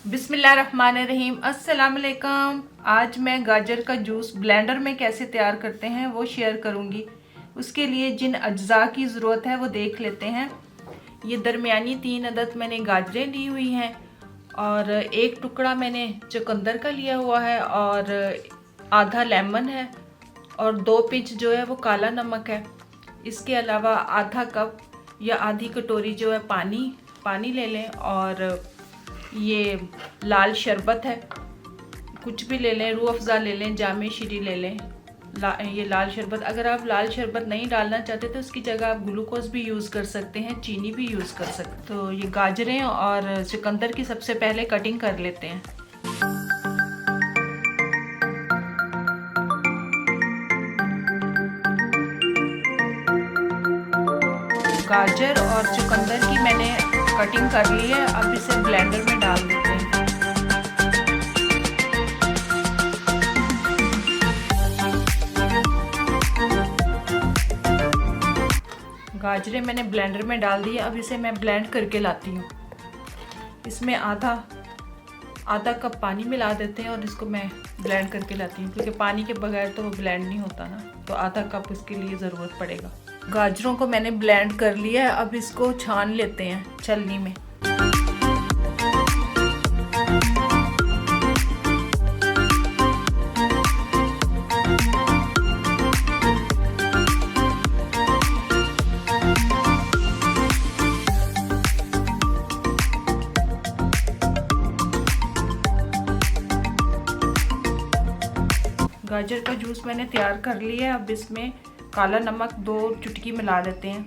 बिस्मिल्लाहिर्रहमानिर्रहीम। अस्सलाम वालेकुम। आज मैं गाजर का जूस ब्लेंडर में कैसे तैयार करते हैं वो शेयर करूंगी। उसके लिए जिन अज्जा की ज़रूरत है वो देख लेते हैं। ये दरमियानी 3 अदद मैंने गाजरें ली हुई हैं और एक टुकड़ा मैंने चुकंदर का लिया हुआ है और आधा लेमन है और 2 पिंच जो है वो काला नमक है। इसके अलावा आधा कप या आधी कटोरी जो है पानी ले लें और ये लाल शरबत है, कुछ भी ले लें, रूह अफ़ज़ा ले लें, जामे शीरी ले लें। ये लाल शरबत, अगर आप लाल शरबत नहीं डालना चाहते तो उसकी जगह आप ग्लूकोज भी यूज़ कर सकते हैं, चीनी भी यूज़ कर सकते। तो ये गाजरें और चुकंदर की सबसे पहले कटिंग कर लेते हैं। गाजर और चुकंदर की मैंने कटिंग कर ली है। अब इसे ब्लेंडर में डाल देते हैं। गाजरें मैंने ब्लेंडर में डाल दी है। अब इसे मैं ब्लेंड करके लाती हूँ। इसमें आधा कप पानी मिला देते हैं और इसको मैं ब्लेंड करके लाती हूँ, क्योंकि पानी के बगैर तो वो ब्लेंड नहीं होता ना, तो आधा कप इसके लिए ज़रूरत पड़ेगा। गाजरों को मैंने ब्लेंड कर लिया है। अब इसको छान लेते हैं छलनी में। गाजर का जूस मैंने तैयार कर लिया है। अब इसमें काला नमक 2 चुटकी मिला देते हैं।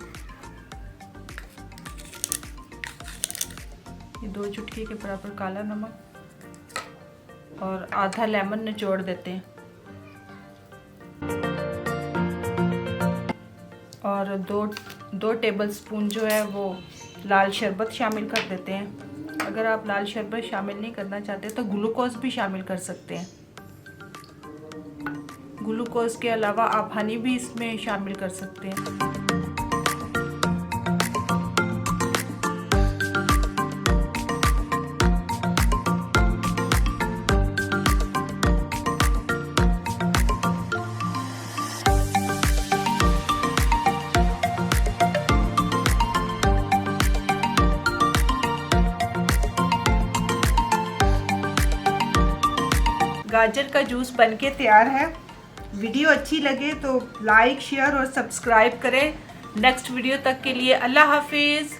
ये 2 चुटकी के बराबर काला नमक और आधा लेमन निचोड़ देते हैं और 2 टेबलस्पून जो है वो लाल शरबत शामिल कर देते हैं। अगर आप लाल शरबत शामिल नहीं करना चाहते तो ग्लूकोज भी शामिल कर सकते हैं। ग्लूकोज के अलावा आप हनी भी इसमें शामिल कर सकते हैं। गाजर का जूस बनके तैयार है। वीडियो अच्छी लगे तो लाइक, शेयर और सब्सक्राइब करें। नेक्स्ट वीडियो तक के लिए अल्लाह हाफिज़।